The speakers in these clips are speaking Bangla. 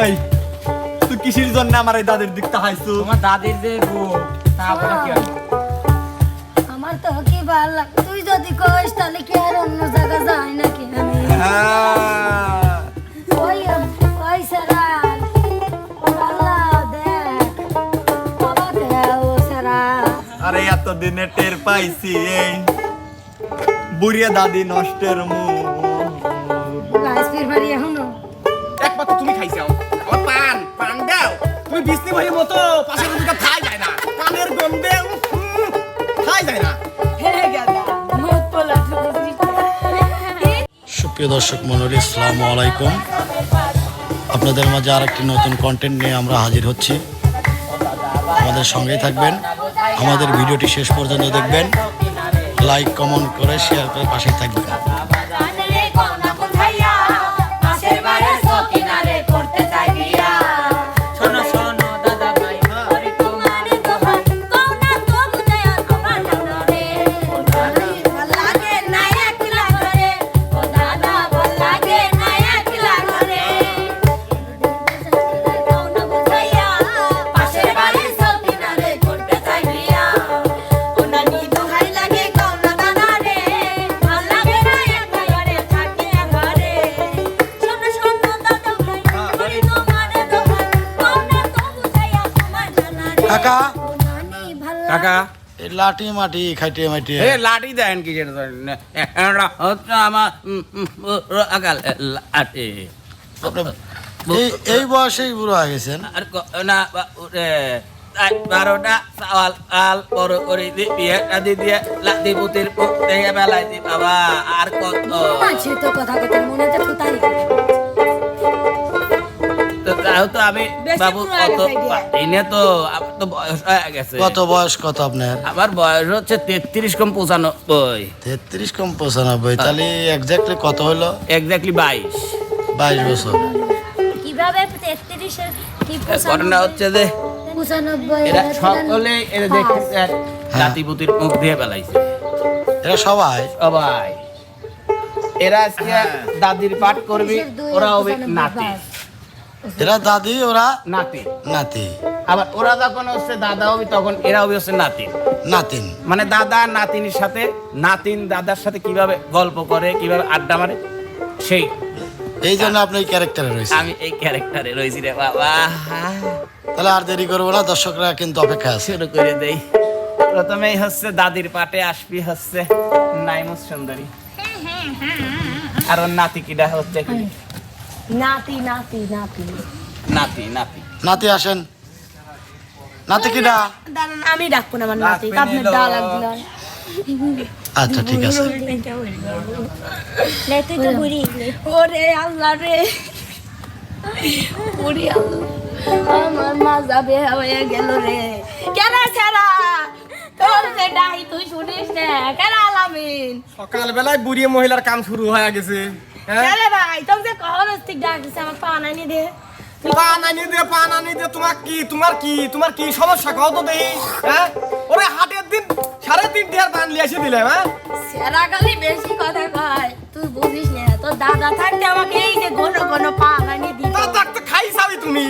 এই তুই কিসের জন্য আমার এই দাদির দিক তাকাইছো? তোমার দাদির যে রূপ তারপরে কি হবে? আমার তো কি ভালো লাগে, তুই যদি কইস তাহলে কি আর অন্য জায়গা যাই নাকি আমি? হ্যাঁ। ওই ওই সারা আল্লাহ দেখ বাবা দেও সারা। আরে এতদিনে টের পাইছি এই বুড়িয়া দাদি নষ্টের মুখ। গাছ ফির বাড়ি এখনো একমাত্র তুমি খাইছাও আমার পান দাও। তুমি বিষ্ণু ভাইয়ের মতো পাশের দিকে খাই যায় না, পানের গন্ধে খাই যায় না। মুখ পোলা সুপ্রিয় দর্শক মণ্ডলী, আসসালামু আলাইকুম। আপনাদের মাঝে আরেকটি নতুন কন্টেন্ট নিয়ে আমরা হাজির হচ্ছি। আমাদের সঙ্গেই থাকবেন, আমাদের ভিডিওটি শেষ পর্যন্ত দেখবেন, লাইক কমেন্ট করে শেয়ার করে পাশেই থাকবেন। শোনো শোনো দাদা ভাই, কাকা, কাকা এই লাঠি মাটি খাইটিয়ে মাইটিয়ে এ লাঠি দেন কি যেটা হচ্ছে আমার আকাল লাঠি এই বয়সেই বুড়ো হয়ে গেছেন। আর না বারোটা সওয়াল আল বড় করে বিয়েটা দিয়ে লাঠি পুতির দেখে বেলায় দি বাবা। আর কত আছে তো কথা কথা মনে হচ্ছে ফুটাই তাও তো আমি বাবু কত এনে তো আমার তো বয়স হয়ে গেছে। কত বয়স কত আপনার? আমার বয়স হচ্ছে 33 কম 95। 33 কম 95, তাহলে এক্স্যাক্টলি কত হলো? এক্স্যাক্টলি 22 বছর। কিভাবে 33 কি ঘটনা হচ্ছে যে 95 এরা সকলে এরা দেখতে জাতিপুতির মুখ দিয়ে বেলাইছে এরা সবাই সবাই। এরা আজকে দাদির পাঠ করবি, ওরা হবে নাতি এরা দাদি, ওরা নাতি। নাতি। আবার ওরা যখন হচ্ছে দাদা হবে তখন এরা হবে হচ্ছে নাতিন। নাতিন মানে দাদা নাতিনের সাথে, নাতিন দাদার সাথে কিভাবে গল্প করে, কিভাবে আড্ডা মারে, সেই এই জন্য আপনি এই ক্যারেক্টারে রয়েছে। আমি এই ক্যারেক্টারে রয়েছি রে বাবা। তাহলে আর দেরি করবো না, দর্শকরা কিন্তু অপেক্ষা আছে। শুরু করে দেই। প্রথমেই হচ্ছে দাদির পাটে আসবি হচ্ছে নাইমুস সুন্দরী, আর ওর নাতি কিডা হচ্ছে কি? নাতি নাতি নাতি নাতি নাতি নাতি আসেন। নাতি কিডা? দাঁড়ান আমি ডাকবো না আমার নাতি, আপনার ডা লাগলো আচ্ছা ঠিক আছে। ওরে আল্লাহ রে, ওরে আল্লাহ, আমার মাজা বেয়া হয়ে গেল রে। কেন ছাড়া তোর যে ডাই তুই শুনিস না কেন আলামিন? সকালবেলায় বুড়ি মহিলার কাম শুরু হয়ে গেছে। কেন ভাই তুমি যে কখন ঠিক ডাকছিস আমার পা নানি দে। পান আনি দে তোমার কি সমস্যা কও তো দেই। হ্যাঁ ওরে হাটের দিন 3.5 টিয়ার পান লিয়ে এসে দিলে। হ্যাঁ সেরা গালি বেশি কথা কয়, তুই বুঝিস না তোর দাদা থাকতে আমাকে এই যে ঘন ঘন পা নানি দিত। দাদা তো খাইছাবি তুমি।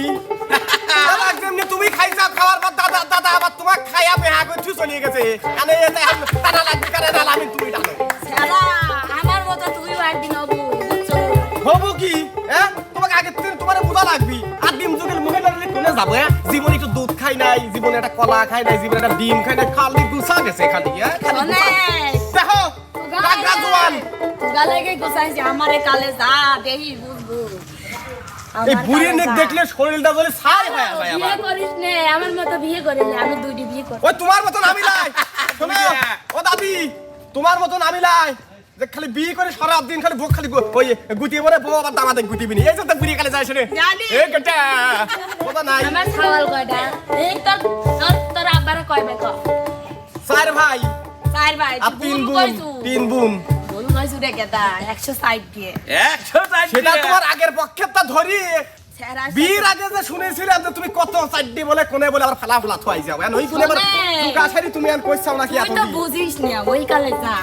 দাদা যেমনি তুমি খাইছাও, খাওয়ার পর দাদা আবার তোমাক খাইয়া বেহা করে তুই চলে গেছে। আনে এতে টানা লাগবে কারে না আমি তুমি জানো। সেরা আমার মতো তুইও একদিন হবু বুঝছো? হবো কি? হ্যাঁ তোমাকে আগে থেকে তোমার বোঝা লাগবি। আর ডিম যুগের মহিলার কোনে যাবো? হ্যাঁ জীবনে একটু দুধ খাই নাই, জীবনে একটা কলা খাই নাই, জীবনে একটা ডিম খাই নাই, খালি গুছা গেছে খালি। হ্যাঁ শোনে দেখো রাগরা জোয়ান গালে গে গোসাইছে আমারে কালে যা দেহি বুঝবো। এই বুড়ি নেক দেখলে শরীরটা বলে ছাই হয়ে যায় বিয়ে আমার। করিস নে আমার মতো বিয়ে করিস না, আমি দুইটি বিয়ে করি। ওই তোমার মতন আমি লাই। শোনো ও দাদি, তোমার মতন আমি লাই যে খালি বিয়ে করে সারা দিন খালি ভোগ খালি ওই গুটিয়ে পরে বউ আবার দামাতে গুটিবি নি। এই যে বুড়ি কালে যায় শুনে জানি। এ গটা কথা নাই। আমার ছাওয়াল কয়টা? এই তোর তোর তোর আব্বারে কয়বে ক? চার ভাই চার ভাই আর তিন বোন। ভুল কইছু রে কেতা 160 দিয়ে। 160 সেটা তোমার আগের পক্ষেরটা ধরি। সেরা বিয়ের আগে যে শুনেছিলাম যে তুমি কত চাড্ডি বলে কোনে বলে আবার ফালা ফালা থুয়াই যাও। ওই কোনে আবার গাছারি তুমি আর কইছাও নাকি তুই এত তো বুঝিস না ওই কালে যা।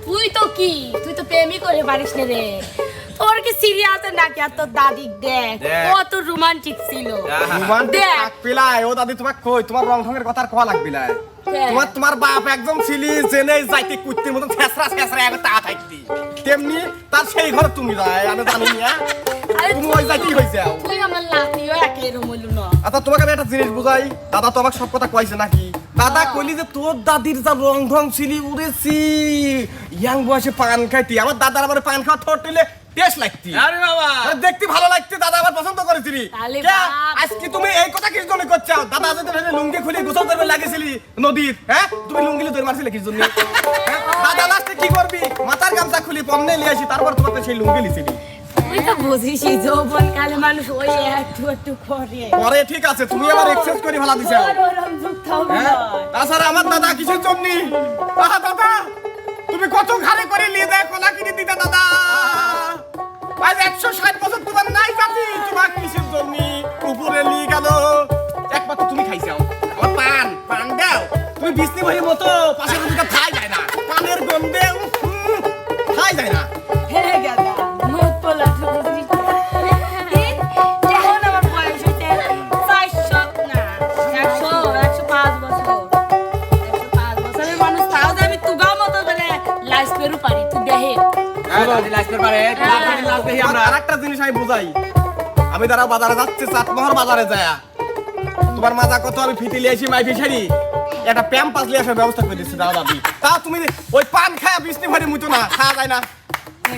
তুই তো কি তুই তো প্রেমই করে পারিস না রে। তোর কি সিরিয়াস নাকি? আর তোর দাদি দেখ দেখ। কত রোমান্টিক ছিল। রোমান্টিক দেখ। থাকবিলাই ও দাদি তোমাক কই তোমার রং ঢঙের কথা আর কোয়া লাগবিলাই হ্যাঁ। তোমার বাপ একদম ছিলি জেনে যাইতে কুত্তির মতন ছেসরা ছেসরা একবার তা থাকতি তেমনি তার সেই ঘরে তুমি যায় আমি জানি না আরে তুমি ওই যাইতেই হইছে তুই আমার লাতিও একই রুমলু না। আচ্ছা তোমাকে আমি একটা জিনিস বুঝাই দাদা তো আমাকে সব কথা কইছে নাকি দাদা কইলি যে তোর দাদির যা রং ঢং ছিলি উড়েছি ইয়াং বয়সে পান খাইতি আমার দাদার আবার পান খাওয়া ঠোঁট টিলে টেস্ট লাগতি আরে বাবা আরে দেখতে ভালো লাগতে দাদা আবার পছন্দ করেছিলি তাহলে কে? বাপ। আজকে তুমি এই কথা কিস জন্য করছো দাদা যদি ভেবে লুঙ্গি খুলে গোসল করবে লাগিয়েছিলি নদীর হ্যাঁ তুমি লুঙ্গি ধরে মারছিলে কিস জন্য হ্যাঁ? দাদা লাস্টে কি করবি মাথার গামছা খুলি পমনে নিয়ে আসি তারপর তোমার সেই লুঙ্গি লিছিলি তুই তো বুঝিস যৌবন কালে মানুষ ওই একটু একটু করে। পরে ঠিক আছে তুমি আবার এক্সেস করে ভালো দিছো তোর ওরম যুক্ত হবে হ্যাঁ? না। তাছাড়া আমার দাদা কিসের জন্য দাদা তুমি কত ঘাড়ে করে নিয়ে দেয় কোলা কিনে দিতে দাদা আজ 160 বছর তোমার নাই জাতি তোমার কিসের জন্য উপরে নিয়ে গেল একমাত্র তুমি খাইছাও আমার পান দাও তুমি বিষ্ণু ভাইয়ের মতো পাশের দিকে খাই যায় না পানের গন্ধে খাই যায় না হে গাদা মুখ পোলা বুঝিস না। এখন আমার বয়স হইতে 400 না 105 বছর 105 বছরের মানুষ তাও যে আমি তুগা মতো করে লাইস পেরু পারি তুই দেখে। আরেকটা জিনিস আমি বুঝাই আমি দ্বারা বাজারে যাচ্ছে চাটমোহর বাজারে যায় তোমার মাজা কত আমি ফিতে লিয়েছি মাই ফিসারি একটা প্যাম পাস লিয়ে আসার ব্যবস্থা করে দিচ্ছি দাদা দাদি তা তুমি ওই পান খায়া বিষ্ণু ভারি মুতো না খাওয়া যায় না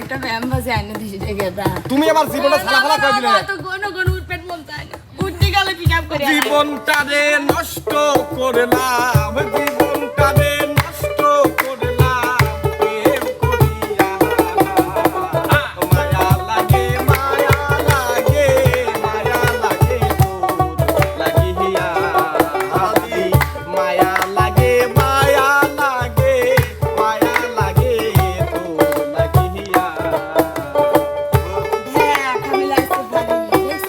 একটা ব্যায়াম বাজে আইনে দিছি দেখে দা তুমি আমার জীবনটা ছালাফালা করে দিলে তো কোন কোন উঠপেট মন চায় না উঠতে গেলে পিক আপ করে জীবনটা রে নষ্ট করলাম জীবনটা রে নষ্ট করলাম প্রেম করিয়া মায়া লাগে মায়া লাগে মায়া লাগে তোর লাগিয়া আদি মায়া লাগে মায়া লাগে মায়া লাগে তোর লাগিয়া হ্যাঁ আমি লাইতে পারি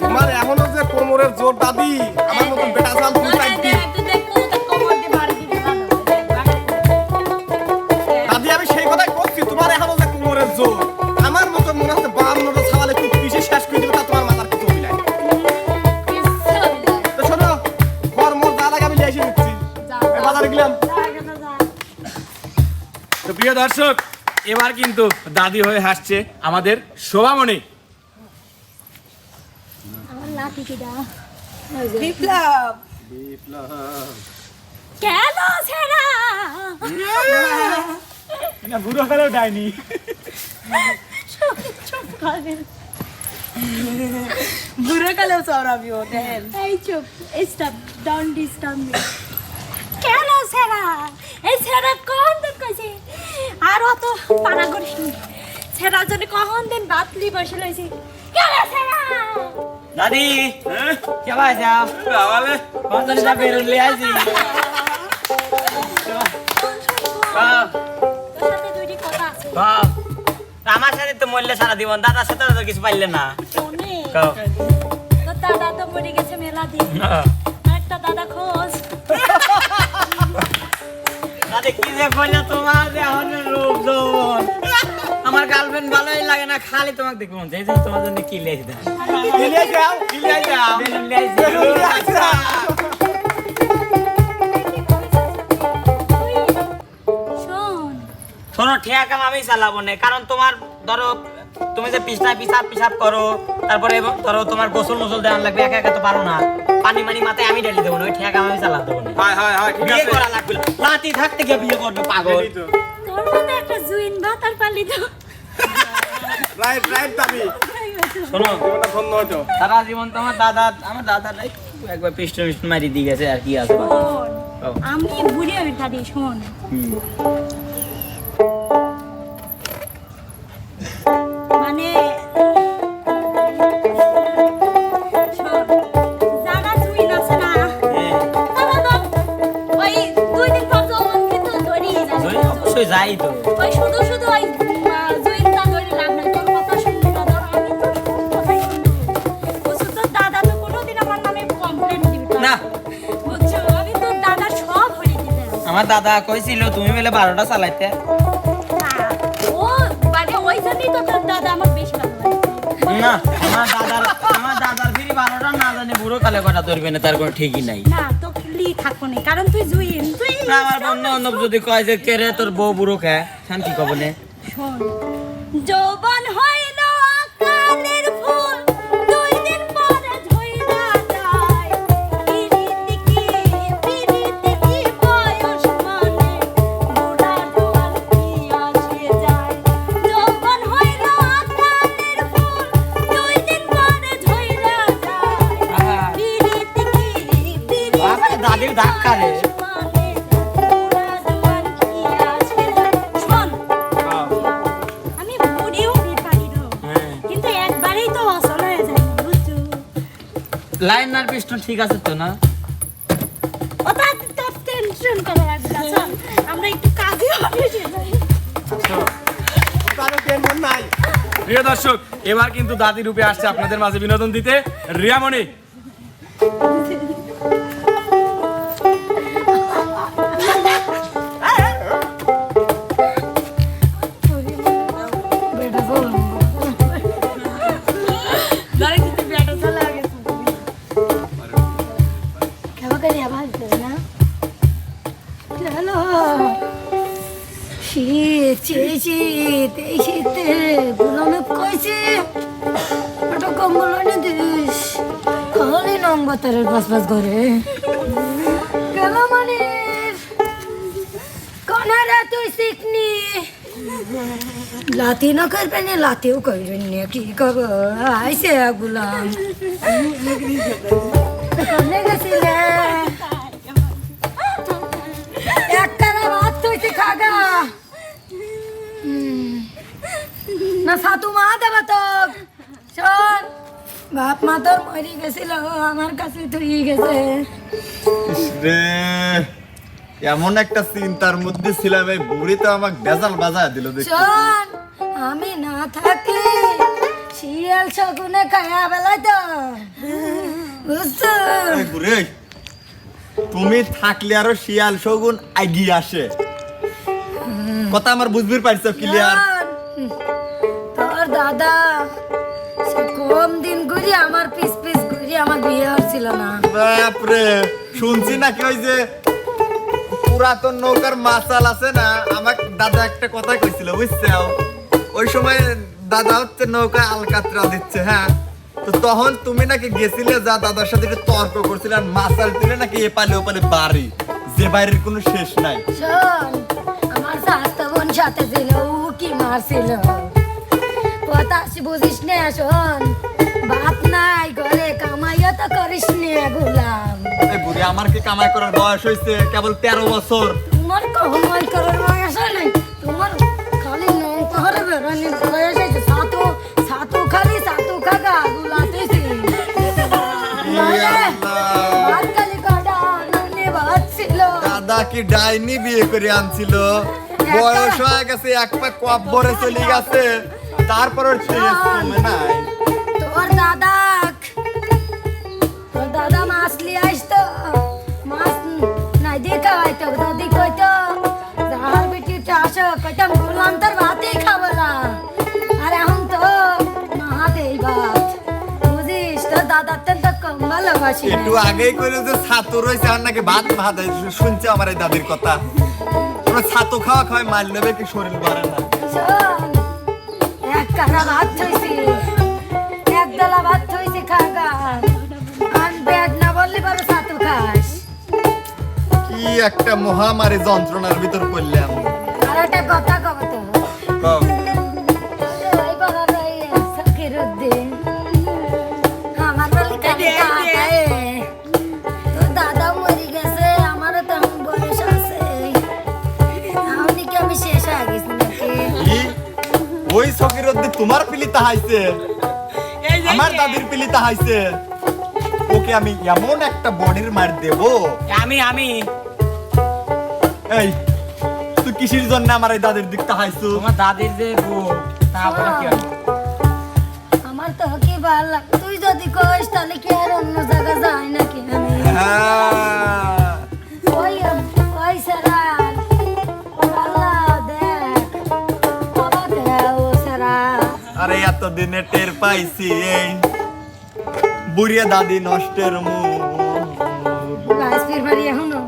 তোমার এখনো যে কোমরের জোর দাদি আমার মতন বেটা চাল তুমি পাইতি দাদি আমি সেই কথাই করছি তোমার এখনো যে কোমরের জোর আমার মতন মনে হচ্ছে 52টা ছাওয়ালে তুই পিছে শেষ করে দিবে তা তোমার মাথার কিছু হইল তো শোনো কর্ম যা লাগে আমি লিয়ে এসে দিচ্ছি এই বাজারে গেলাম তো প্রিয় দর্শক এবার কিন্তু দাদি হয়ে হাসছে আমাদের শোভামণি। বিপ্লব কেন সেরা না বুড়ো কালেও ডাইনি বুড়ো কালেও চড়াবি ওদের এই চুপ স্টপ ডোন্ট ডিস্টার্ব মি কেন সেরা এই সেরা কখন দিন কইছি আর অত পাড়া করিস সেরার জন্য কখন দিন বাতলি বসে লইছি কেন সেরা দাদি কেমন আছো বাবালে কোন যা বেরুন লে আইছি তোর সাথে দুইটি কথা আছে আমার সাথে তো মরলে সারা জীবন দাদার সাথে তো কিছু পাইলে না শোনে কও। তোর দাদা তো মরে গেছে মেলা দিন একটা দাদা খোঁজ দাদি কি যে কইলা তোমার এখন রূপ যৌবন আমার গার্লফ্রেন্ড ভালোই লাগে না খালি তোমাকে দেখবো এই যে তোমার জন্য কি লেখি দেন লিয়ে যাও বেলুন লে আইছি শোন শোনো ঠিয়া কাম আমি চালাবো না কারণ তোমার ধরো তুমি যে পিসাব করো তারপরে ধরো তোমার গোসল মোসল দেওয়ান লাগবে একা একা তো পারো না পানি মানি মাথায় আমি ঢেলে দেবো না ওই ঠিয়া কাম আমি চালাতে দেবো না বিয়ে করা লাগবে না। লাতি থাকতে গিয়ে বিয়ে করবে পাগল তোর মতো একটা জুইন ভাতার পালি তো রাইট দাদি শোনো জীবনটা ধন্য হতো সারা জীবন তো আমার দাদা একবার পিস্টল মারি দিয়ে গেছে আর কি আছে শোন আমি বুড়ি হয়ে দাদি শোন মানে শোন জানা জুইন আছে না তারা তো ওই 2 দিন পর যখন কিন্তু ধরি না অবশ্যই যাই তো ওই শুধু শুধু ওই জুইনটা ধরে লাভ নাই তোর কথা শুনবি না ধর আমি তো কথাই শুনবো বুঝছো তোর দাদা তো কোনোদিন আমার নামে কমপ্লেন দিবে না বুঝছো আমি তোর দাদা সব হয়ে দিতে আমার দাদা কইছিল তুমি মিলে 12টা চালাইতে ও মানে ওই জন্যই তো তোর দাদা আমার বেশি ভালো লাগে না আমার দাদার ফিরি 12টা না জানে বুড়ো কালে কটা ধরবে না তার কোনো ঠিকই নাই। না তো লি থাকবো না কারণ তুই জুইন তুই না, আমার বন্ধু বান্ধব যদি কয় যে কে রে তোর বউ বুড়ো খায় শান্তি কবনে শোন যৌবন হইল আকালের ফুল 2 দিন পরে ঝইরা যায় পিরিতি কি বয়স মানে বুড়া জোয়ান কি আসে যায় যৌবন হইল আকালের ফুল 2 দিন পরে ঝইরা যায় পিরিতি বাবা, দাদির ধাক্কা রে। মানে বুড়া জোয়ান কি আসে যায় শোন আমি বুড়িও পারি না কিন্তু একবারেই তো অসল হয়ে যায় বুঝছো লাইন আর পিস্টন ঠিক আছে তো না? ওটা তো টেনশন করা লাগবে না চল আমরা একটু কাজে হবে কারো টেনশন নাই। প্রিয় দর্শক, এবার কিন্তু দাদি রূপে আসছে আপনাদের মাঝে বিনোদন দিতে রিয়ামণি। ধরে কিন্তু বেটা চলে আগে খাওয়া করিয়া ভালো না হ্যালো শীত শীত এই শীতে গুলামে কইছে ওটা কম্বল এনে দিস খালি নম্বরের পাস করে গেল মানে কনারা তুই শিখনি লাতি না করবে না লাতিও করবে না কি করবো আইসে গুলাম কনে গেছিলে একটা ভাত তুইতে খাগা না সাতু মা দেবা তো শোন বাপ মা তোর মরে গেছিল আমার কাছে তুই গেছে রে এমন একটা চিন্তার মধ্যে ছিলাম, এই বুড়ি তো আমাকে বেজাল বাজায় দিল দেখি। শোন আমি না থাকলে শিয়াল শগুনে খায়া বেলায় তো বুঝছো এই বুড়ি, তুমি থাকলে আরো শিয়াল শগুন এগিয়ে আসে, কথা আমার বুঝবির পারছো ক্লিয়ার? শোন, তোর দাদা সে কম দিন ঘুরি আমার পিস পিস ঘুরি আমার বিয়ে হচ্ছিল না বাপরে, শুনছি নাকি ওই যে পুরাতন নৌকার মাসাল আছে না, আমার দাদা একটা কথা কইছিল বুঝছো, ওই সময় দাদা হচ্ছে নৌকা আলকাতরা দিচ্ছে, হ্যাঁ তো তখন তুমি নাকি গেছিলে যা দাদার সাথে একটু তর্ক করছিলে আর মাসাল তুলে নাকি এপালে ওপালে বাড়ি, যে বাইরের কোনো শেষ নাই। শোন আমার সাস্তা বোন সাথে ছিল ও কি মারছিল কথা বুঝিস না শোন ভাত নাই ঘরে কামাইও তো করিস নে গুলাম এই বুড়ি, আমার কি কামাই করার বয়স হয়েছে কেবল 13 বছর? তোমার কামাই করার বয়স নাই তোমার খালি নৌকারে বেরোনির বয়স হয়েছে সাতু খালি সাতু খাগা গুলাতেছি ভাত খালি কটা ননে ভাত ছিল দাদা কি ডাইনি বিয়ে করে আনছিল, বয়স হয়ে গেছে, এক পা কব্বরে চলে গেছে, তারপর ওর শেষ কমে নাই। তোর দাদা মাছ লিয়ে আসতো মাছ নাই দিয়ে খাওয়াইতো দাদি কইতো যার বেটি চাষ কইতাম গুলাম তোর ভাতই খাবো না আর এখন তো মা দেই ভাত বুঝিস তোর দাদার তো কম ভালোবাসি একটু আগেই কইলো যে ছাতু রয়েছে আর নাকি ভাত ভাত শুনছে আমার এই দাদির কথা, তোমরা ছাতু খাওয়া খাওয়াই মাল নেবে কি শরীর বাড়ে না। শোন, এক কানা ভাত থইছি এক ডালা ভাত থইছি খাগা আর পেট না বললে পরে সাতু খাস কি একটা মহামারী যন্ত্রণার ভিতর পড়লাম। আর একটা কথা কব তো কও। ওই বড় ভাই সকিরউদ্দিন আমার বলি কানে কাটায় তো দাদা মরি গেছে আমার তো এখন বয়স আছে আমি কি আমি শেষ হয়ে গেছি নাকি কি ওই সকিরউদ্দিন তোমার পিলিতা হাইছে, আমার দাদির পিলিতা হাইছে, ওকে আমি এমন একটা বডির মার দেব। আমি এই তুই কিসের জন্য আমার এই দাদির দিকটা হাইছু? তোমার দাদির যে বউ তারপরে কি হবে? আমার তো কি ভালো লাগে তুই যদি কইস তাহলে কি আর অন্য জায়গা যাই নাকি আমি হ্যাঁ, ওই সারাল আল্লাহ দেখ বাবা দেও সারা আরে এতদিনে টের পাইছি এই বুড়িয়া দাদি নষ্টের মুখ। গাছ ফির বাড়ি এখনো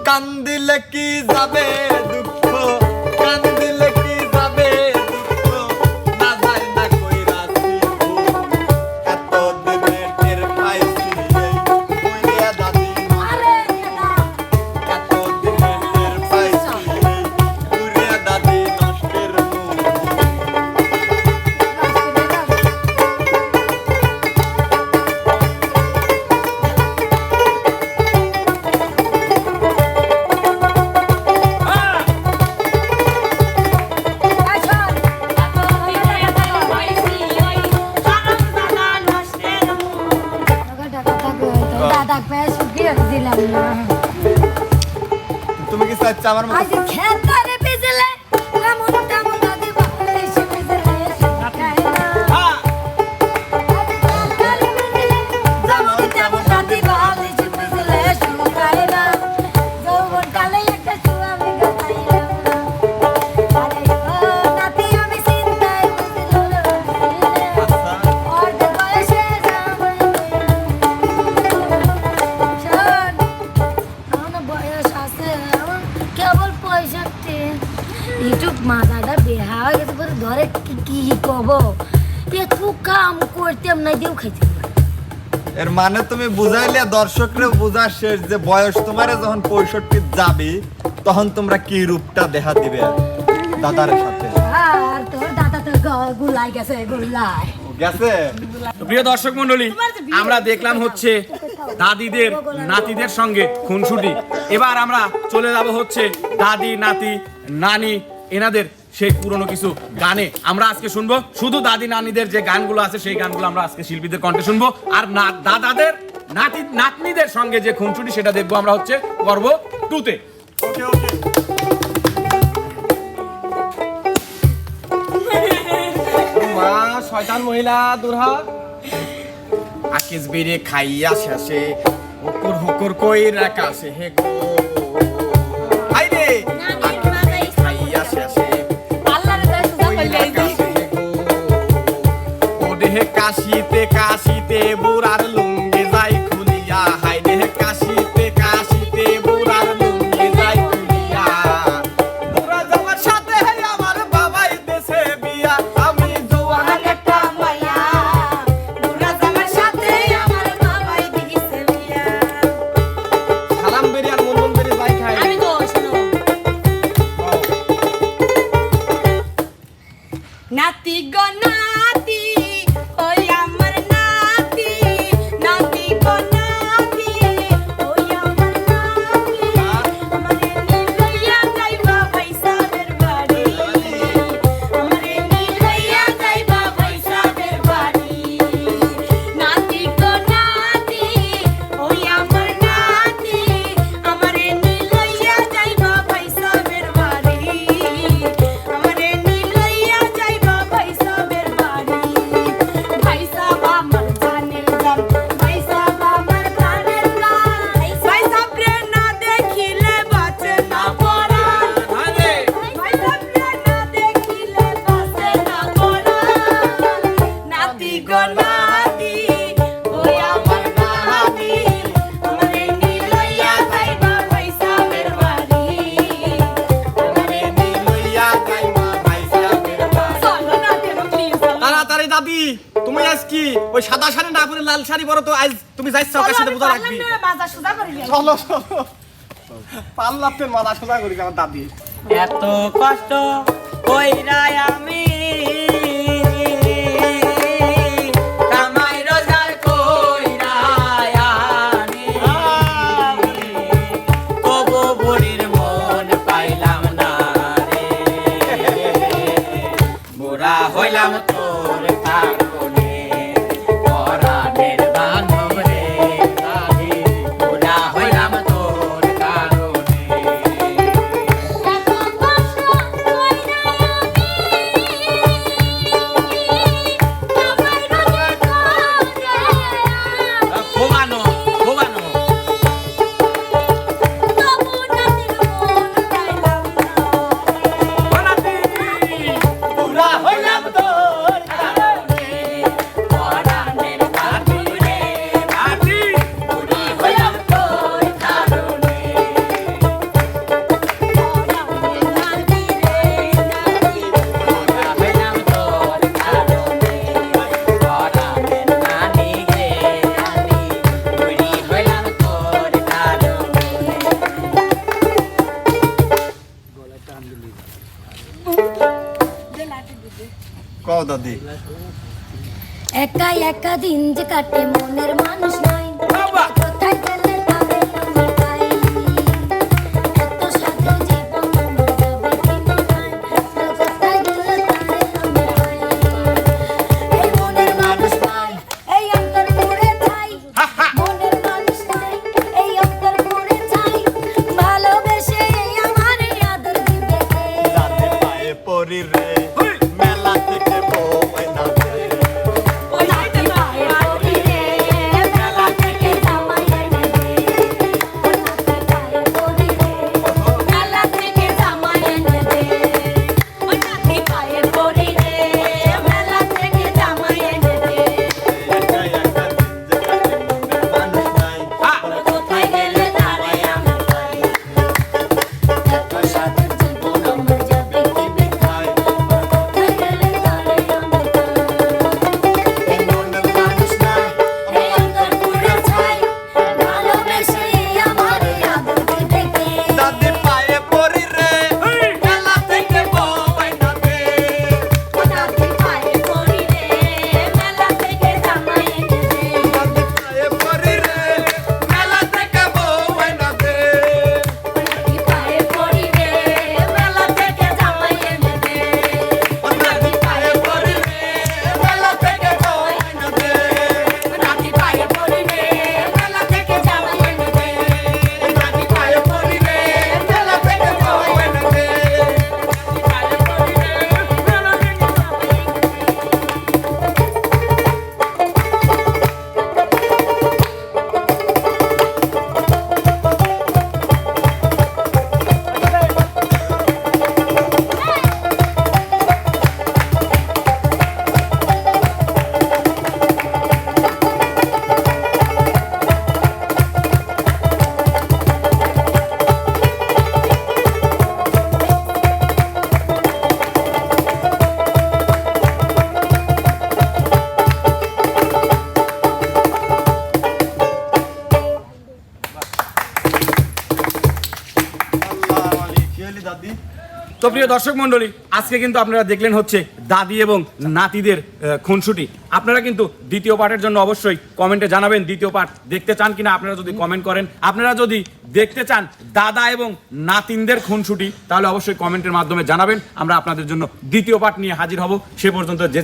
কান্দিলে কি যাবে দুঃখ, কান্দিলে কি যাবে দুঃখ, না যায় না কইরাছি ভুল। এতদিনে টের পাইছি এই বুড়িয়া দাদি এতদিনে টের পাইছি এই বুড়িয়া দাদি নষ্টের মুখ। দাদা পেয়ে শুকিয়ে দিলাম না তুমি কি চাচ্ছ আমার মতো? আজ খেতারে পিছলে কেমন তেমন দাদি বাড়ি শুকিয়ে যেমন তেমন দাদি বাড়ি শুকিয়ে শুকায় না যৌবন কালে একটা সুয়ামে গাইলাম না আরে ও নাতি আমি চিন্তায় বুঝলাম অর্ধেক বয়সে যাবই শোন আমার বয়স আছে আমার কেবল 65 একটু মাথাটা বেহা হয়ে গেছে পরে ধরে কি কব একটু কাম করতাম না দিও খাইতে এর মানে তুমি বুঝাইলে দর্শকরে বুঝা শেষ যে বয়স তোমার যখন 65 যাবে তখন তোমরা কি রূপটা দেখা দিবে দাদার সাথে। আর তোর দাদা তো গুলাই গেছে গুলাই গেছে তো প্রিয় দর্শক মণ্ডলী, আমরা দেখলাম হচ্ছে দাদিদের নাতিদের সঙ্গে খুনসুটি। এবার আমরা চলে যাব হচ্ছে দাদি নাতি নানি এনাদের সেই পুরনো কিছু গানে আমরা আজকে শুনবো। শুধু দাদি নানিদের যে গানগুলো আছে সেই গানগুলো আমরা আজকে শিল্পীদের কণ্ঠে শুনবো। আর দাদাদের নাতনিদের সঙ্গে যে খুনসুটি সেটা দেখবো আমরা হচ্ছে পর্ব 2-তে। মা শয়তান মহিলা দূর হ। আকিস বিরে খাইয়া শেষে হুকুর হুকুর কই রাখাছে হে গো হাই রে আকিস খাইয়া শেষে কই রাখাছে হে গো ও দেহে কাশিতে কাশিতে বুড়ার লুঙ্গি যাই খুলিয়া হাই রে কাশিতে কাশিতে বুড়ার লুঙ্গি যাই খুলিয়া বুড়া যাওয়ার সাথে আমার বাবাই দেশে বিয়া আমি জোয়ান একটা মাইয়া বুড়া যাওয়ার সাথে আমার বাবাই দিছে বিয়া সালাম বেরি আর মন বেরি যাই খাই আমি তো শোনো নাতি গো নাতি ওই আমার নাতি নাতি গো নাতি ওই আমার নাতি আমারে নিলইয়া যাইবা ভাইসাদের বাড়ি আমারে নিলইয়া যাইবা ভাইসাদের বাড়ি নাতি গো নাতি ওই আমার নাতি আমারে নিলইয়া যাইবা ভাইসাদের বাড়ি আমারে নিলইয়া যাইবা ভাইসাদের বাড়ি ভাইসা আমার জানের জান ভাইসা আমার প্রাণের প্রাণ ভাইসা প্রেম না দেখিলে বাঁচে না পরাণ ভাইসা প্রেম না দেখিলে বাঁচে না পরাণ নাতি গো নাতি ওই আমার নাতি আমারে নিলইয়া যাইবা ভাইসাদের বাড়ি আমারে লইয়া যাইবা ভাইসাদের বাড়ি চলো না কেন প্লিজ তাড়াতাড়ি দাদি তুমি আজ কি ওই সাদা শাড়ি না পরে লাল শাড়ি পরো তো আজ তুমি যাইছো ওর সাথে বুঝা রাখবি বাজার সুজা করে লিয়া চলো চলো পাল্লাতে মাথা সোজা করি আমার দাদি এত কষ্ট কইরা আমি কামাই রোজগার কইরা আনি তবু বুড়ির মন পাইলাম না রে বুড়া হইলাম তোর কারণে পরাণের বান্ধব রে দাদি বুড়া হইলাম তোর কারণে এত কষ্ট কইরা হইলাম তো কও দাদি। একা একা দিন যে কাটে মনের মানুষ নাই কোথায় গেলে তারে আমি পাই এত সাধে জীবন আমার যাবে কি নাই কোথায় গেলে তারে আমি পাই এই মনের মানুষ নাই এই অন্তর পুড়ে ছাই মনের মানুষ নাই এই অন্তর পুড়ে ছাই ভালোবেসে আমারে আদর দিবে কে দাদি পায়ে পড়ি রে মেলা থেকে বউ না দে। নাতি পায়ে পড়ি রে মেলা থেকে জামাই এনে দে নাতি পায়ে পড়ি রে মেলা থেকে জামাই এনে দে নাতি পায়ে পড়ি রে মেলা থেকে জামাই এনে দে একা একা দিন যে কাটে মনের মানুষ নাই কোথায় গেলে তারে আমি পাই এত সাধের জীবন আমার যাবে কি বেকার কোথায় গেলে তারে আমি পাই এই মনের মানুষ নাই এই অন্তর পুড়ে ছাই ভালোবেসে আমারে আদর দিবে কে দাদি পায়ে পড়ি রে মেলা থেকে বউ না দে। নাতি পায়ে পড়ি রে মেলা থেকে জামাই এনে দে দাদি পায়ে পড়ি রে মেলা থেকে বউ না দে। নাতি পায়ে পড়ি রে মেলা থেকে জামাই এনে দে দাদি পায়ে পড়ি রে মেলা থেকে বউ না দে। নাতি পায়ে পড়ি রে মেলা থেকে জামাই এনে দে দাদি পায়ে পড়ি রে মেলা থেকে বউ না দে। আল্লাহ আলী কি হলি দাদি? তো প্রিয় দর্শক মণ্ডলী, আজকে কিন্তু আপনারা দেখলেন হচ্ছে দাদি এবং নাতিদের খুনসুটি। আপনারা কিন্তু দ্বিতীয় পার্টের জন্য অবশ্যই কমেন্টে জানাবেন দ্বিতীয় পার্ট দেখতে চান কিনা। আপনারা যদি কমেন্ট করেন, আপনারা যদি দেখতে চান দাদা এবং নাতিনদের খুনসুটি, তাহলে অবশ্যই কমেন্টের মাধ্যমে জানাবেন। আমরা আপনাদের জন্য দ্বিতীয় পার্ট নিয়ে হাজির হব। সে পর্যন্ত যে